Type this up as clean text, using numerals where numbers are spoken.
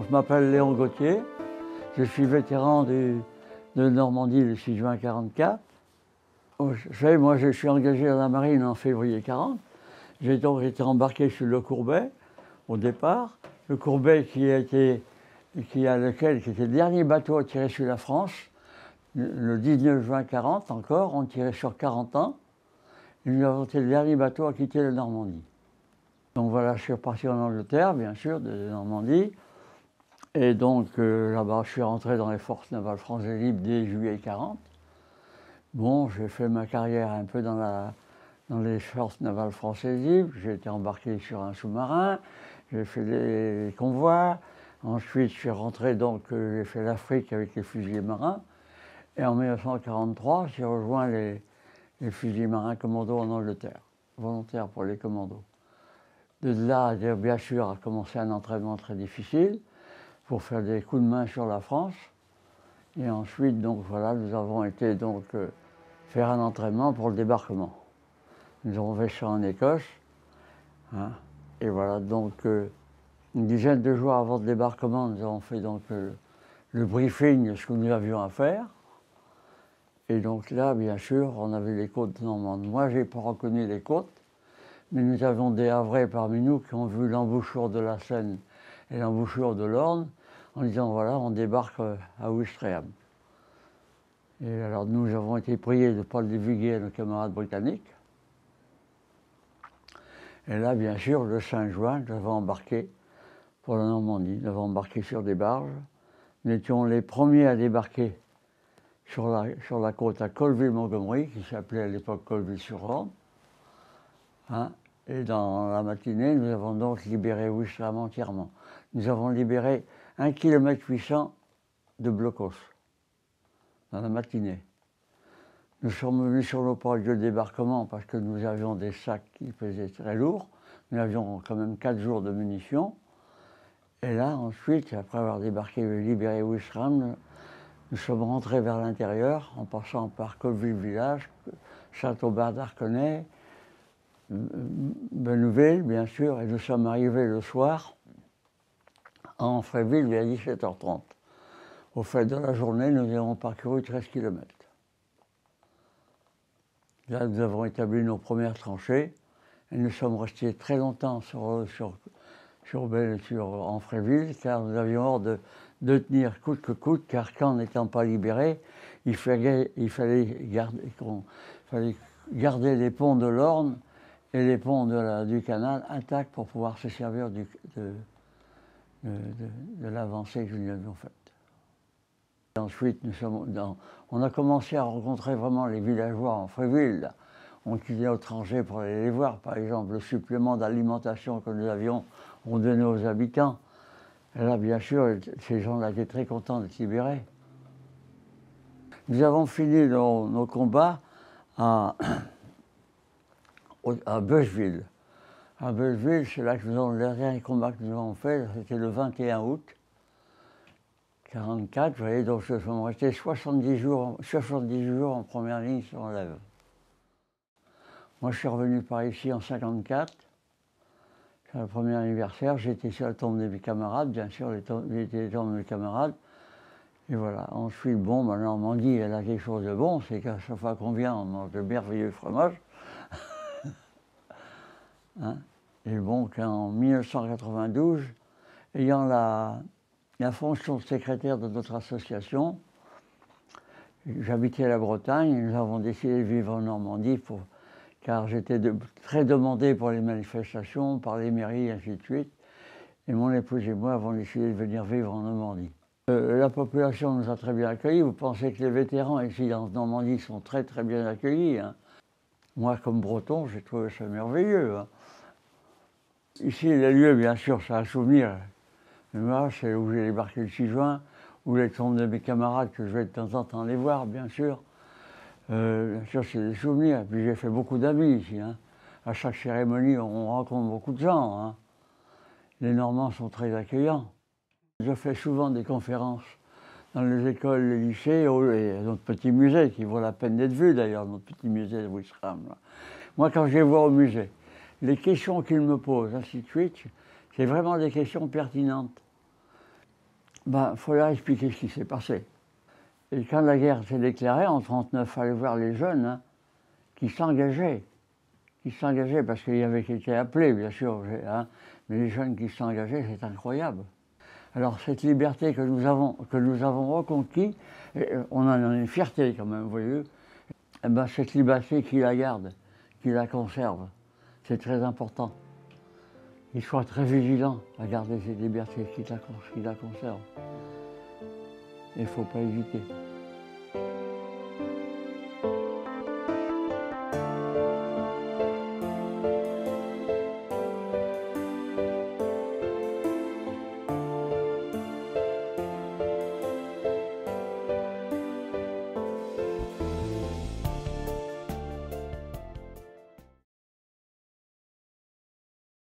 Bon, je m'appelle Léon Gauthier, je suis vétéran de Normandie le 6 juin 1944. Vous savez, moi je suis engagé à la marine en février 1940. J'ai donc été embarqué sur le Courbet au départ. Le Courbet qui était le dernier bateau à tirer sur la France. Le 19 juin 1940 encore, on tirait sur 40 ans. Et nous avons été le dernier bateau à quitter la Normandie. Donc voilà, je suis reparti en Angleterre, bien sûr, de Normandie. Et donc là-bas, je suis rentré dans les forces navales françaises libres dès juillet 1940. Bon, j'ai fait ma carrière un peu dans les forces navales françaises libres. J'ai été embarqué sur un sous-marin, j'ai fait des convois. Ensuite, je suis rentré, donc j'ai fait l'Afrique avec les fusiliers marins. Et en 1943, j'ai rejoint les fusiliers marins commandos en Angleterre, volontaire pour les commandos. De là, bien sûr, a commencé un entraînement très difficile pour faire des coups de main sur la France. Et ensuite, donc voilà, nous avons été donc faire un entraînement pour le débarquement. Nous avons fait ça en Écosse. Hein, et voilà, donc une dizaine de jours avant le débarquement, nous avons fait donc le briefing de ce que nous avions à faire. Et donc là, bien sûr, on avait les côtes normandes. Moi, je n'ai pas reconnu les côtes, mais nous avons des Havrais parmi nous qui ont vu l'embouchure de la Seine et l'embouchure de l'Orne, en disant voilà, on débarque à Ouistreham. Et alors nous avons été priés de ne pas le divulguer à nos camarades britanniques. Et là, bien sûr, le 5 juin, nous avons embarqué pour la Normandie. Nous avons embarqué sur des barges. Nous étions les premiers à débarquer sur la côte à Colville-Montgomery, qui s'appelait à l'époque Colville-sur-Orne. Hein, et dans la matinée, nous avons donc libéré Ouistreham entièrement. Nous avons libéré 1,8 km de blocos dans la matinée. Nous sommes venus sur le port de débarquement parce que nous avions des sacs qui pesaient très lourds. Nous avions quand même 4 jours de munitions. Et là, ensuite, après avoir débarqué et libéré Ouistreham, nous sommes rentrés vers l'intérieur en passant par Colville-Village, Châteaubert d'Arconay, Benouville, bien sûr, et nous sommes arrivés le soir en Fréville vers 17h30. Au fait de la journée, nous avons parcouru 13 km. Là, nous avons établi nos premières tranchées et nous sommes restés très longtemps en Fréville, car nous avions ordre de tenir coûte que coûte, car quand n'étant pas libérés, il fallait garder les ponts de l'Orne et les ponts du canal intacts pour pouvoir se servir de l'avancée que nous avions faite. Ensuite, on a commencé à rencontrer vraiment les villageois en Fréville. On quittait au étranger pour aller les voir. Par exemple, le supplément d'alimentation que nous avions, on donnait aux habitants. Et là, bien sûr, ces gens-là étaient très contents d'être libérés. Nous avons fini nos combats à Beuzeville. À Beuzeville, c'est là que le dernier combat que nous avons fait, c'était le 21 août 1944, vous voyez, donc nous sommes restés 70 jours en première ligne sur l'Ève. Moi, je suis revenu par ici en 1954, c'est le premier anniversaire, j'étais sur la tombe de mes camarades, bien sûr, les tombes de mes camarades. Et voilà, ensuite, bon, la Normandie, elle a quelque chose de bon, c'est qu'à chaque fois qu'on vient, on mange de merveilleux fromages. Hein, et bon, qu'en 1992, ayant la fonction de secrétaire de notre association. J'habitais la Bretagne et nous avons décidé de vivre en Normandie car j'étais très demandé pour les manifestations, par les mairies, et ainsi de suite. Et mon épouse et moi avons décidé de venir vivre en Normandie. La population nous a très bien accueillis. Vous pensez que les vétérans ici en Normandie sont très très bien accueillis. Hein. Moi, comme breton, j'ai trouvé ça merveilleux. Hein. Ici, les lieux, bien sûr, c'est un souvenir. Moi, c'est où j'ai débarqué le 6 juin, où les tombes de mes camarades que je vais de temps en temps les voir, bien sûr. Bien sûr, c'est des souvenirs. Puis j'ai fait beaucoup d'amis ici. Hein. À chaque cérémonie, on rencontre beaucoup de gens. Hein. Les Normands sont très accueillants. Je fais souvent des conférences dans les écoles, les lycées, et notre petit musée, qui vaut la peine d'être vu d'ailleurs, notre petit musée de Ouistreham. Moi, quand je les vois au musée, les questions qu'ils me posent, ainsi de suite, c'est vraiment des questions pertinentes. Ben, faut leur expliquer ce qui s'est passé. Et quand la guerre s'est déclarée, en 1939, il fallait voir les jeunes hein, qui s'engageaient parce qu'il y avait qui étaient appelés, bien sûr, hein, mais les jeunes qui s'engageaient, c'est incroyable. Alors cette liberté que nous avons reconquis, on en a une fierté quand même, vous voyez, et ben, cette liberté qui la garde, qui la conserve, c'est très important. Il soit très vigilant à garder cette liberté, qui la conserve. Il ne faut pas hésiter.